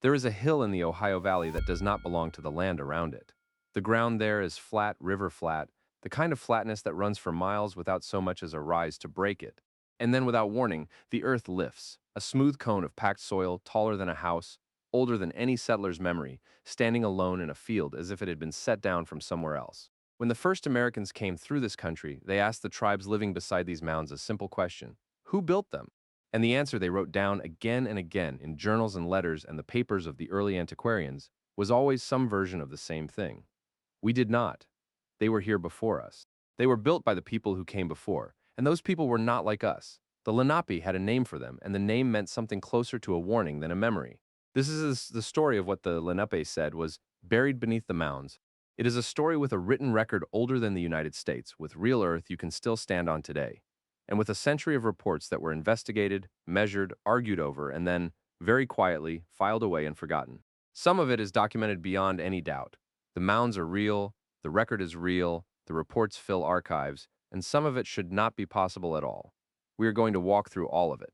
There is a hill in the Ohio Valley that does not belong to the land around it. The ground there is flat, river flat, the kind of flatness that runs for miles without so much as a rise to break it. And then, without warning, the earth lifts, a smooth cone of packed soil taller than a house, older than any settler's memory, standing alone in a field as if it had been set down from somewhere else. When the first Americans came through this country, they asked the tribes living beside these mounds a simple question: who built them? And the answer they wrote down again and again in journals and letters and the papers of the early antiquarians was always some version of the same thing. We did not. They were here before us. They were built by the people who came before, and those people were not like us. The Lenape had a name for them, and the name meant something closer to a warning than a memory. This is the story of what the Lenape said was buried beneath the mounds. It is a story with a written record older than the United States, with real earth you can still stand on today, and with a century of reports that were investigated, measured, argued over, and then, very quietly, filed away and forgotten. Some of it is documented beyond any doubt. The mounds are real, the record is real, the reports fill archives, and some of it should not be possible at all. We are going to walk through all of it.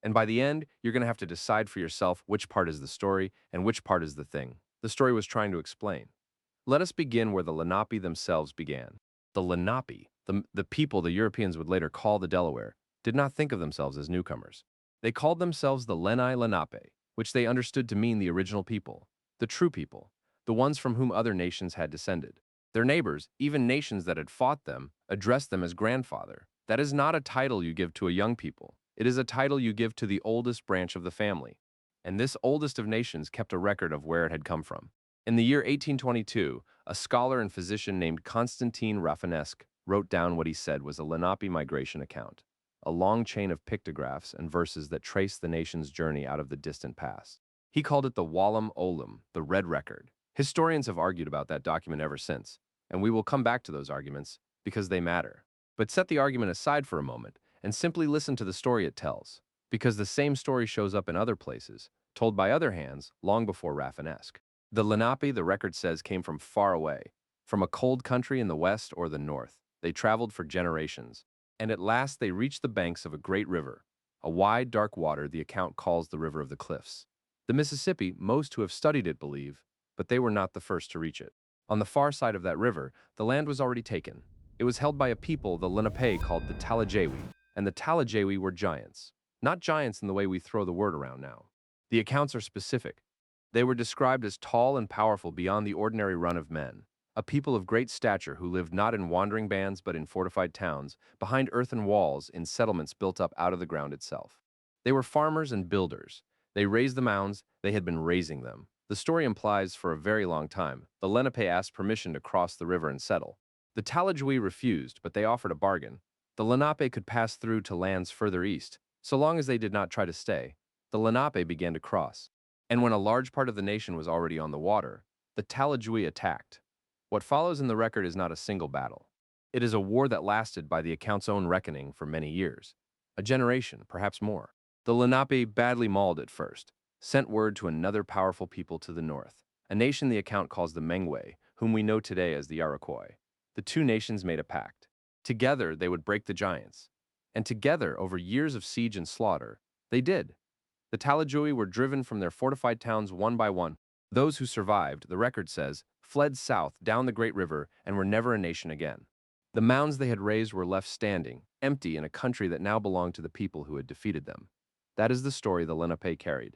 And by the end, you're going to have to decide for yourself which part is the story and which part is the thing the story was trying to explain. Let us begin where the Lenape themselves began. The Lenape, the people the Europeans would later call the Delaware, did not think of themselves as newcomers. They called themselves the Lenai Lenape, which they understood to mean the original people, the true people, the ones from whom other nations had descended. Their neighbors, even nations that had fought them, addressed them as grandfather. That is not a title you give to a young people. It is a title you give to the oldest branch of the family. And this oldest of nations kept a record of where it had come from. In the year 1822, a scholar and physician named Constantine Rafinesque wrote down what he said was a Lenape migration account, a long chain of pictographs and verses that traced the nation's journey out of the distant past. He called it the Walam Olam, the Red Record. Historians have argued about that document ever since, and we will come back to those arguments because they matter. But set the argument aside for a moment and simply listen to the story it tells, because the same story shows up in other places, told by other hands long before Rafinesque. The Lenape, the record says, came from far away, from a cold country in the west or the north. They traveled for generations, and at last they reached the banks of a great river, a wide, dark water the account calls the River of the Cliffs. The Mississippi, most who have studied it believe, but they were not the first to reach it. On the far side of that river, the land was already taken. It was held by a people the Lenape called the Talligewi, and the Talligewi were giants. Not giants in the way we throw the word around now. The accounts are specific. They were described as tall and powerful beyond the ordinary run of men, a people of great stature who lived not in wandering bands but in fortified towns, behind earthen walls in settlements built up out of the ground itself. They were farmers and builders. They raised the mounds, they had been raising them. The story implies for a very long time, the Lenape asked permission to cross the river and settle. The Talligewi refused, but they offered a bargain. The Lenape could pass through to lands further east, so long as they did not try to stay. The Lenape began to cross. And when a large part of the nation was already on the water, the Talligewi attacked. What follows in the record is not a single battle. It is a war that lasted, by the account's own reckoning, for many years. A generation, perhaps more. The Lenape, badly mauled at first, sent word to another powerful people to the north, a nation the account calls the Mengwe, whom we know today as the Iroquois. The two nations made a pact. Together they would break the giants. And together, over years of siege and slaughter, they did. The Talligewi were driven from their fortified towns one by one. Those who survived, the record says, fled south down the great river and were never a nation again. The mounds they had raised were left standing, empty in a country that now belonged to the people who had defeated them. That is the story the Lenape carried.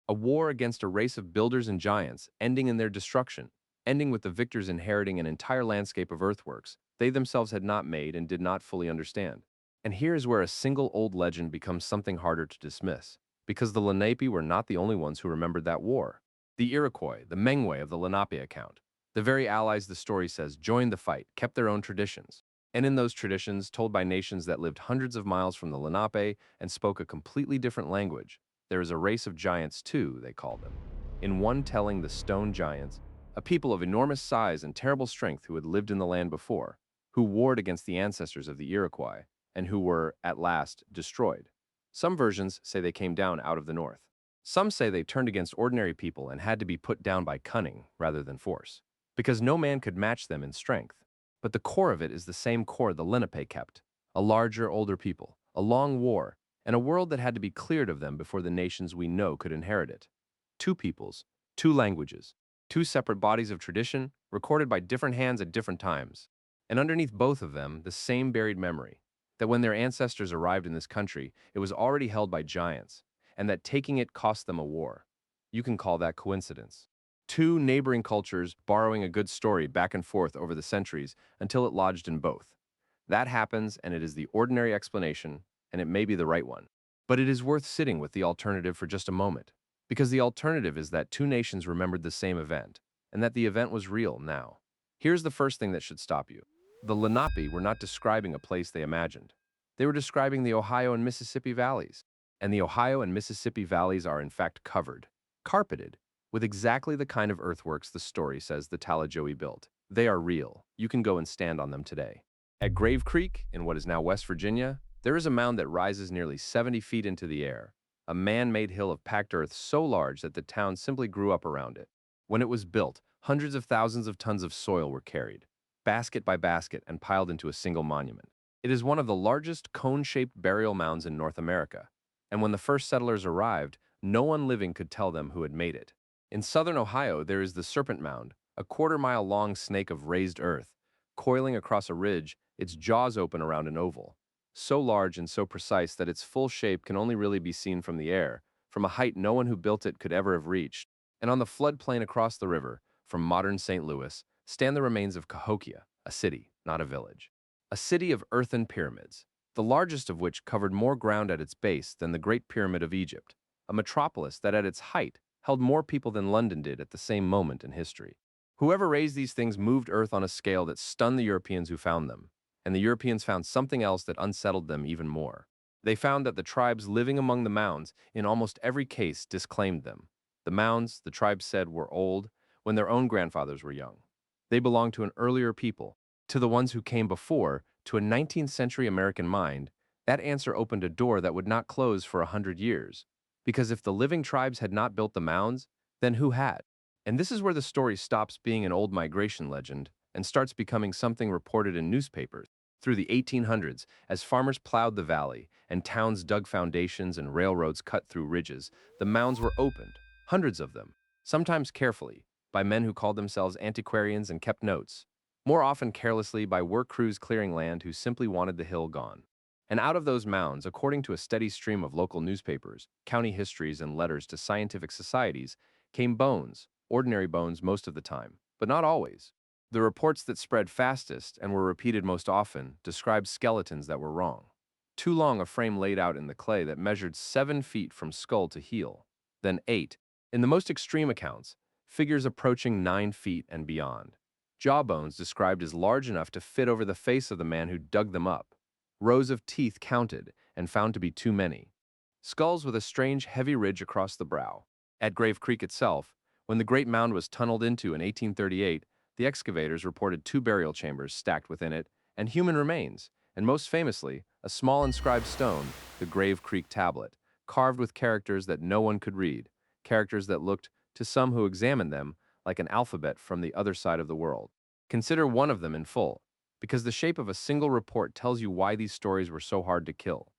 A war against a race of builders and giants, ending in their destruction, ending with the victors inheriting an entire landscape of earthworks they themselves had not made and did not fully understand. And here is where a single old legend becomes something harder to dismiss, because the Lenape were not the only ones who remembered that war. The Iroquois, the Mengwe of the Lenape account, the very allies the story says joined the fight, kept their own traditions. And in those traditions, told by nations that lived hundreds of miles from the Lenape and spoke a completely different language, there is a race of giants too, they call them. In one telling, the stone giants, a people of enormous size and terrible strength who had lived in the land before, who warred against the ancestors of the Iroquois, and who were, at last, destroyed. Some versions say they came down out of the north. Some say they turned against ordinary people and had to be put down by cunning rather than force, because no man could match them in strength. But the core of it is the same core the Lenape kept, a larger, older people, a long war, and a world that had to be cleared of them before the nations we know could inherit it. Two peoples, Two languages, two separate bodies of tradition, recorded by different hands at different times. And underneath both of them, the same buried memory that when their ancestors arrived in this country, it was already held by giants, and that taking it cost them a war. You can call that coincidence. Two neighboring cultures borrowing a good story back and forth over the centuries until it lodged in both. That happens, and it is the ordinary explanation, and it may be the right one. But it is worth sitting with the alternative for just a moment, because the alternative is that two nations remembered the same event, and that the event was real now. Here's the first thing that should stop you. The Lenape were not describing a place they imagined. They were describing the Ohio and Mississippi valleys. And the Ohio and Mississippi valleys are in fact covered, carpeted, with exactly the kind of earthworks the story says the Talligewi built. They are real. You can go and stand on them today. At Grave Creek, in what is now West Virginia, there is a mound that rises nearly 70 feet into the air, a man-made hill of packed earth so large that the town simply grew up around it. When it was built, hundreds of thousands of tons of soil were carried, basket by basket, and piled into a single monument. It is one of the largest cone-shaped burial mounds in North America, and when the first settlers arrived, no one living could tell them who had made it. In southern Ohio, there is the Serpent Mound, a quarter-mile-long snake of raised earth, coiling across a ridge, its jaws open around an oval, so large and so precise that its full shape can only really be seen from the air, from a height no one who built it could ever have reached. And on the floodplain across the river, from modern St. Louis, stand the remains of Cahokia, a city, not a village. A city of earthen pyramids, the largest of which covered more ground at its base than the Great Pyramid of Egypt, a metropolis that at its height held more people than London did at the same moment in history. Whoever raised these things moved Earth on a scale that stunned the Europeans who found them, and the Europeans found something else that unsettled them even more. They found that the tribes living among the mounds, in almost every case, disclaimed them. The mounds, the tribes said, were old when their own grandfathers were young. They belonged to an earlier people, to the ones who came before, to a 19th century American mind. That answer opened a door that would not close for 100 years. Because if the living tribes had not built the mounds, then who had? And this is where the story stops being an old migration legend and starts becoming something reported in newspapers. Through the 1800s, as farmers plowed the valley and towns dug foundations and railroads cut through ridges, the mounds were opened, hundreds of them, sometimes carefully, by men who called themselves antiquarians and kept notes, more often carelessly by work crews clearing land who simply wanted the hill gone. And out of those mounds, according to a steady stream of local newspapers, county histories, and letters to scientific societies, came bones, ordinary bones most of the time, but not always. The reports that spread fastest and were repeated most often described skeletons that were wrong. Too long a frame laid out in the clay that measured 7 feet from skull to heel, then 8. In the most extreme accounts, figures approaching 9 feet and beyond. Jawbones described as large enough to fit over the face of the man who dug them up. Rows of teeth counted and found to be too many. Skulls with a strange heavy ridge across the brow. At Grave Creek itself, when the great mound was tunneled into in 1838, the excavators reported 2 burial chambers stacked within it, and human remains, and most famously, a small inscribed stone, the Grave Creek tablet, carved with characters that no one could read, characters that looked, to some who examined them, like an alphabet from the other side of the world. Consider one of them in full, because the shape of a single report tells you why these stories were so hard to kill.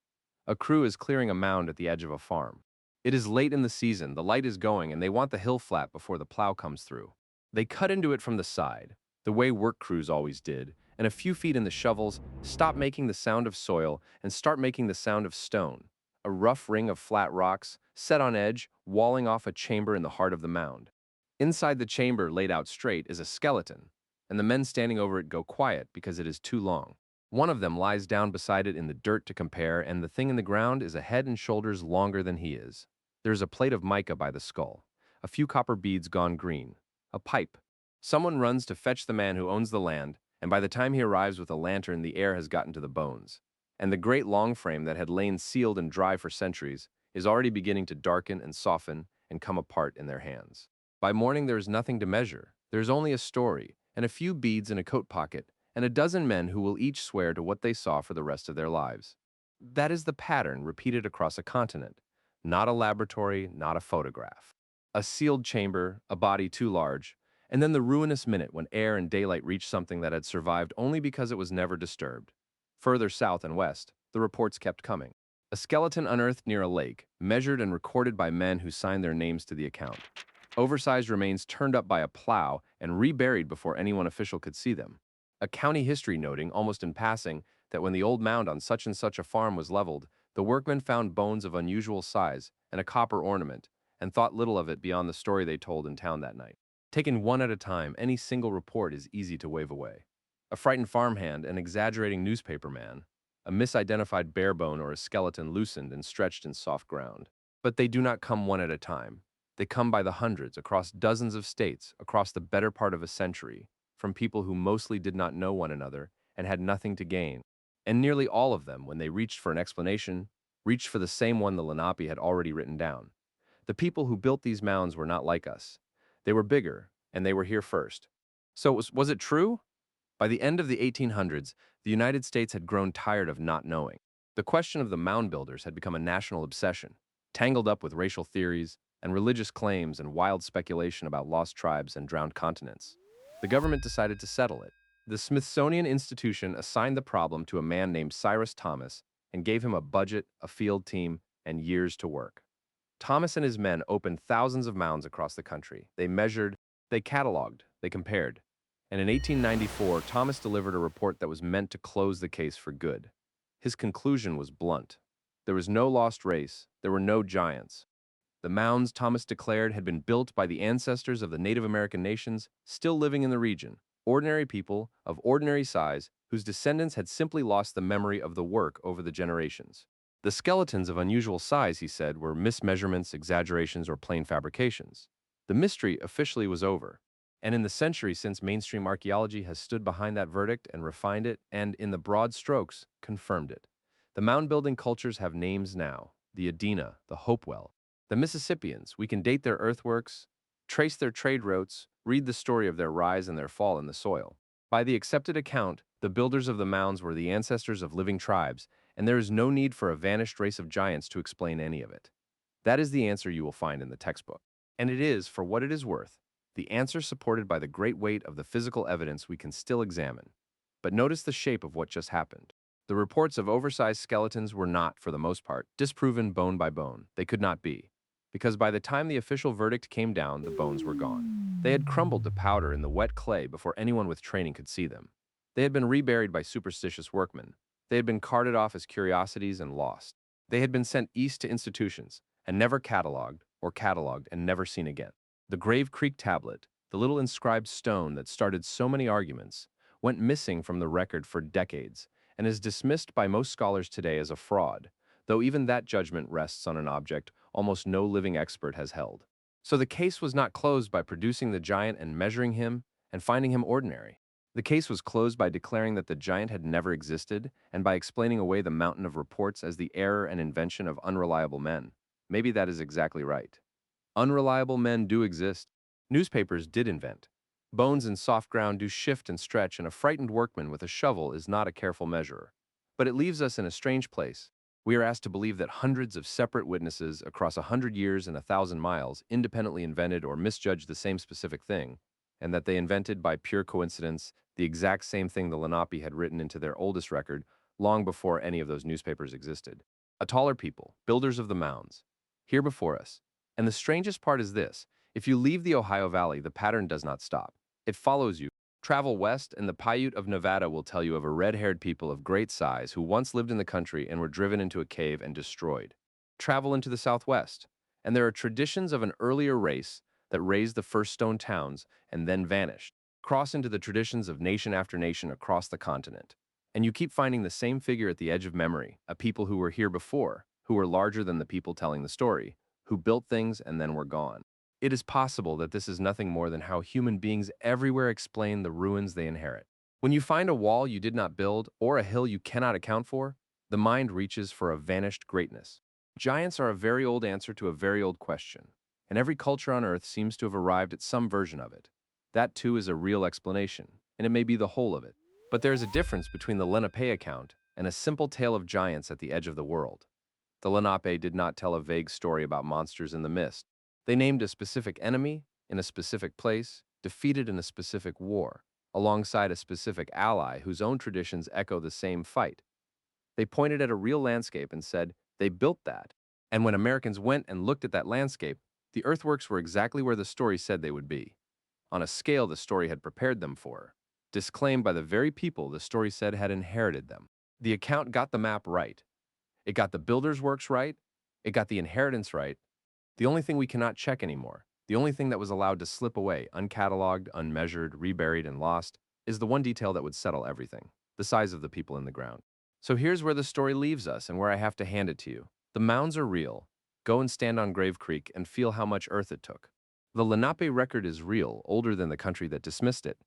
A crew is clearing a mound at the edge of a farm. It is late in the season, the light is going, and they want the hill flat before the plow comes through. They cut into it from the side, the way work crews always did, and a few feet in the shovels, stop making the sound of soil and start making the sound of stone, a rough ring of flat rocks, set on edge, walling off a chamber in the heart of the mound. Inside the chamber, laid out straight, is a skeleton, and the men standing over it go quiet because it is too long. One of them lies down beside it in the dirt to compare, and the thing in the ground is a head and shoulders longer than he is. There is a plate of mica by the skull, a few copper beads gone green, a pipe. Someone runs to fetch the man who owns the land, and by the time he arrives with a lantern, the air has gotten to the bones. And the great long frame that had lain sealed and dry for centuries is already beginning to darken and soften and come apart in their hands. By morning, there is nothing to measure. There is only a story, and a few beads in a coat pocket, and a dozen men who will each swear to what they saw for the rest of their lives. That is the pattern repeated across a continent, not a laboratory, not a photograph. A sealed chamber, a body too large, and then the ruinous minute when air and daylight reached something that had survived only because it was never disturbed. Further south and west, the reports kept coming. A skeleton unearthed near a lake, measured and recorded by men who signed their names to the account. Oversized remains turned up by a plow and reburied before anyone official could see them. A county history noting, almost in passing, that when the old mound on such and such a farm was leveled, the workmen found bones of unusual size and a copper ornament, and thought little of it beyond the story they told in town that night. Taken one at a time, any single report is easy to wave away. A frightened farmhand, an exaggerating newspaper man, a misidentified bare bone or a skeleton loosened and stretched in soft ground. But they do not come one at a time. They come by the hundreds, across dozens of states, across the better part of a century, from people who mostly did not know one another and had nothing to gain. And nearly all of them, when they reached for an explanation, reached for the same one the Lenape had already written down. The people who built these mounds were not like us. They were bigger, and they were here first. So was it true? By the end of the 1800s, the United States had grown tired of not knowing. The question of the mound builders had become a national obsession, tangled up with racial theories and religious claims and wild speculation about lost tribes and drowned continents. The government decided to settle it. The Smithsonian Institution assigned the problem to a man named Cyrus Thomas and gave him a budget, a field team, and years to work. Thomas and his men opened thousands of mounds across the country. They measured, they cataloged, they compared. And in 1894, Thomas delivered a report that was meant to close the case for good. His conclusion was blunt. There was no lost race, there were no giants. The mounds, Thomas declared, had been built by the ancestors of the Native American nations still living in the region, ordinary people of ordinary size whose descendants had simply lost the memory of the work over the generations. The skeletons of unusual size, he said, were mismeasurements, exaggerations, or plain fabrications. The mystery officially was over. And in the century since, mainstream archaeology has stood behind that verdict and refined it and, in the broad strokes, confirmed it. The mound-building cultures have names now: the Adena, the Hopewell, the Mississippians. We can date their earthworks, trace their trade routes, read the story of their rise and their fall in the soil. By the accepted account, the builders of the mounds were the ancestors of living tribes, and there is no need for a vanished race of giants to explain any of it. That is the answer you will find in the textbook. And it is, for what it is worth, the answer supported by the great weight of the physical evidence we can still examine. But notice the shape of what just happened. The reports of oversized skeletons were not, for the most part, disproven bone by bone. They could not be, because by the time the official verdict came down, the bones were gone. They had crumbled to powder in the wet clay before anyone with training could see them. They had been reburied by superstitious workmen. They had been carted off as curiosities and lost. They had been sent east to institutions, and never catalogued, or catalogued and never seen again. The Grave Creek tablet, the little inscribed stone that started so many arguments, went missing from the record for decades and is dismissed by most scholars today as a fraud, though even that judgment rests on an object almost no living expert has held. So the case was not closed by producing the giant and measuring him and finding him ordinary. The case was closed by declaring that the giant had never existed and by explaining away the mountain of reports as the error and invention of unreliable men. Maybe that is exactly right. Unreliable men do exist. Newspapers did invent. Bones in soft ground do shift and stretch, and a frightened workman with a shovel is not a careful measurer. But it leaves us in a strange place. We are asked to believe that hundreds of separate witnesses across 100 years and 1,000 miles independently invented or misjudged the same specific thing, and that they invented by pure coincidence the exact same thing the Lenape had written into their oldest record long before any of those newspapers existed. A taller people, builders of the mounds, here before us. And the strangest part is this: if you leave the Ohio Valley, the pattern does not stop. It follows you. Travel west, and the Paiute of Nevada will tell you of a red-haired people of great size who once lived in the country and were driven into a cave and destroyed. Travel into the southwest, and there are traditions of an earlier race that raised the first stone towns and then vanished. Cross into the traditions of nation after nation across the continent. And you keep finding the same figure at the edge of memory, a people who were here before, who were larger than the people telling the story, who built things and then were gone. It is possible that this is nothing more than how human beings everywhere explain the ruins they inherit. When you find a wall you did not build or a hill you cannot account for, the mind reaches for a vanished greatness. Giants are a very old answer to a very old question, and every culture on Earth seems to have arrived at some version of it. That too is a real explanation, and it may be the whole of it. But there is a difference between the Lenape account and a simple tale of giants at the edge of the world. The Lenape did not tell a vague story about monsters in the mist. They named a specific enemy in a specific place, defeated in a specific war, alongside a specific ally whose own traditions echo the same fight. They pointed at a real landscape and said, they built that. And when Americans went and looked at that landscape, The earthworks were exactly where the story said they would be, on a scale the story had prepared them for, disclaimed by the very people the story said had inherited them. The account got the map right. It got the builder's works right. It got the inheritance right. The only thing we cannot check anymore, the only thing that was allowed to slip away, uncatalogued, unmeasured, reburied, and lost, is the one detail that would settle everything: the size of the people in the ground. So here's where the story leaves us and where I have to hand it to you. The mounds are real. Go and stand on Grave Creek and feel how much earth it took. The Lenape record is real, older than the country that dismissed it.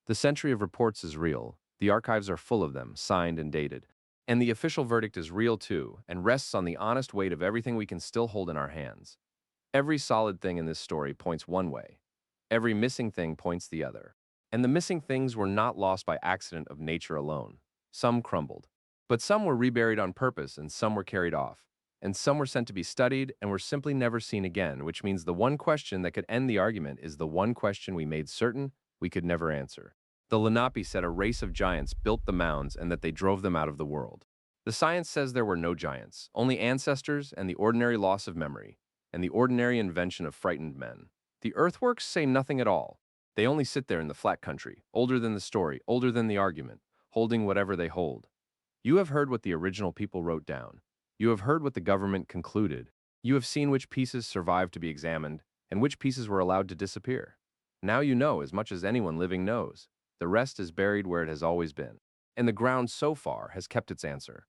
The century of reports is real. The archives are full of them, signed and dated. And the official verdict is real too, and rests on the honest weight of everything we can still hold in our hands. Every solid thing in this story points one way. Every missing thing points the other. And the missing things were not lost by accident of nature alone. Some crumbled. But some were reburied on purpose, and some were carried off. And some were sent to be studied and were simply never seen again, which means the one question that could end the argument is the one question we made certain we could never answer. The Lenape said a race of giants built the mounds and that they drove them out of the world. The science says there were no giants, only ancestors and the ordinary loss of memory, and the ordinary invention of frightened men. The earthworks say nothing at all. They only sit there in the flat country, older than the story, older than the argument, holding whatever they hold. You have heard what the original people wrote down. You have heard what the government concluded. You have seen which pieces survived to be examined and which pieces were allowed to disappear. Now you know as much as anyone living knows. The rest is buried where it has always been. And the ground so far has kept its answer.